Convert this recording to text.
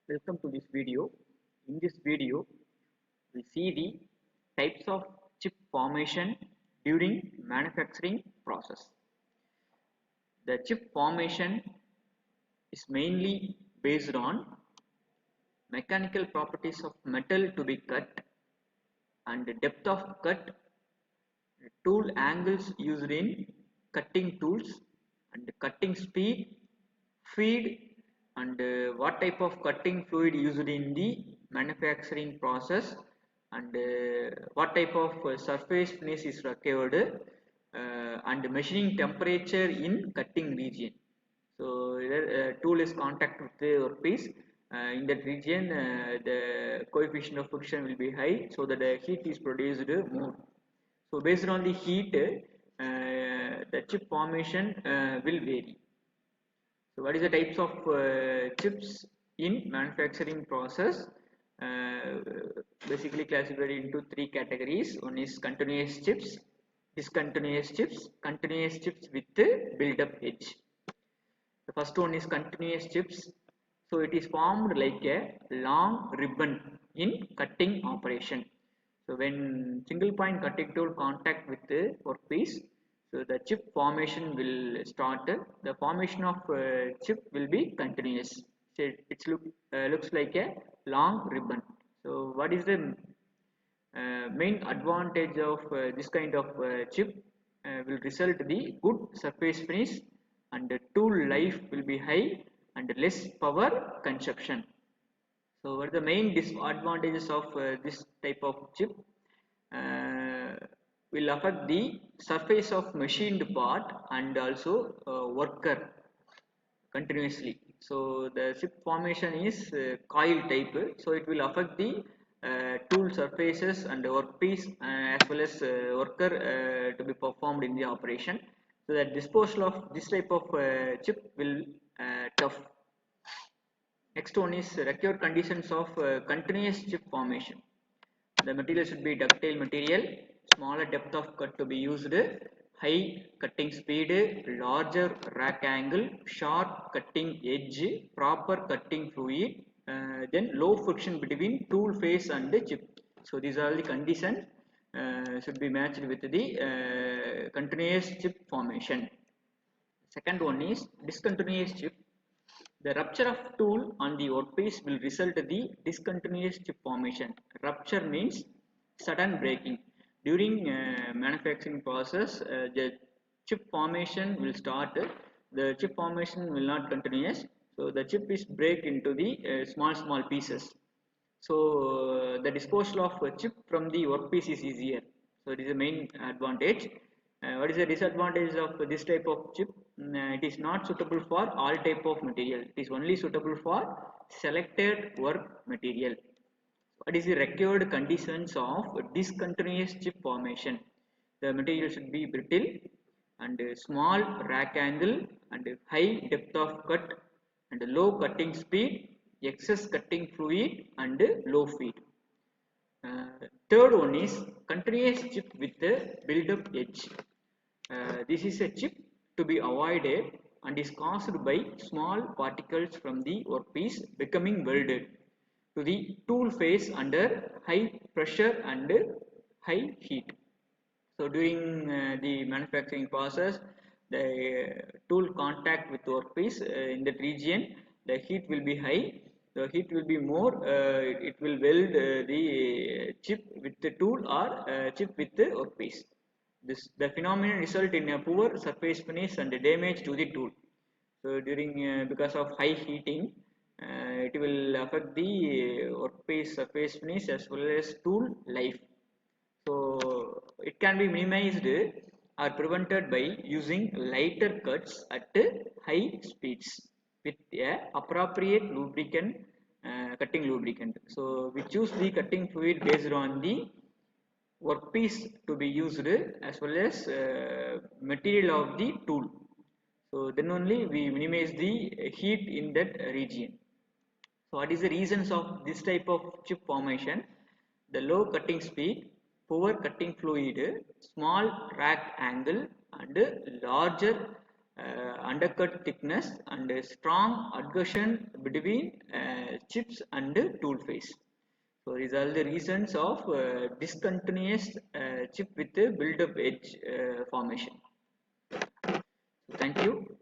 Welcome to this video. In this video, we see the types of chip formation during manufacturing process. The chip formation is mainly based on mechanical properties of metal to be cut and depth of cut, tool angles used in cutting tools and cutting speed, feed and what type of cutting fluid used in the manufacturing process and what type of surface finish is required and machining temperature in cutting region. So tool is contact with the workpiece. In that region, the coefficient of friction will be high, so that the heat is produced more. So based on the heat, the chip formation will vary. So what is the types of chips in manufacturing process? Uh, Basically classified into three categories. One is continuous chips, discontinuous chips, continuous chips with build-up edge. The first one is continuous chips. So it is formed like a long ribbon in cutting operation. So when single point cutting tool contact with the workpiece, so the chip formation will start. The formation of chip will be continuous. So it looks like a long ribbon. So what is the main advantage of this kind of chip? Will result the good surface finish and the tool life will be high and less power consumption. So what are the main disadvantages of this type of chip? Uh, will affect the surface of machined part and also worker continuously. So the chip formation is coil type, so it will affect the tool surfaces and the workpiece as well as worker to be performed in the operation. So that disposal of this type of chip will tough. Next one is required conditions of continuous chip formation. The material should be ductile material, smaller depth of cut to be used, high cutting speed, larger rack angle, sharp cutting edge, proper cutting fluid, then low friction between tool face and the chip. So these are the conditions should be matched with the continuous chip formation. Second one is discontinuous chip. The rupture of tool on the workpiece will result in the discontinuous chip formation. Rupture means sudden breaking. During manufacturing process, the chip formation will start. The chip formation will not continuous. So the chip is break into the small pieces. So the disposal of a chip from the workpiece is easier. So it is the main advantage. What is the disadvantage of this type of chip? It is not suitable for all type of material. It is only suitable for selected work material. What is the required conditions of discontinuous chip formation? The material should be brittle and small rack angle and high depth of cut and low cutting speed, excess cutting fluid and low feed. Third one is continuous chip with the build-up edge. This is a chip to be avoided and is caused by small particles from the workpiece becoming welded to the tool face under high pressure and high heat. So during the manufacturing process, the tool contact with workpiece in that region, the heat will be high. The heat will be more. It will weld the chip with the tool or chip with the workpiece. The phenomenon result in a poor surface finish and damage to the tool. So during because of high heating, it will affect the workpiece surface finish as well as tool life. So it can be minimized or prevented by using lighter cuts at high speeds with a appropriate lubricant, cutting lubricant. So we choose the cutting fluid based on the workpiece to be used as well as material of the tool. So then only we minimize the heat in that region. So what is the reasons of this type of chip formation? The low cutting speed, poor cutting fluid, small rack angle and larger undercut thickness, and a strong adhesion between chips and tool face. So these are the reasons of discontinuous chip with a build-up edge formation. Thank you.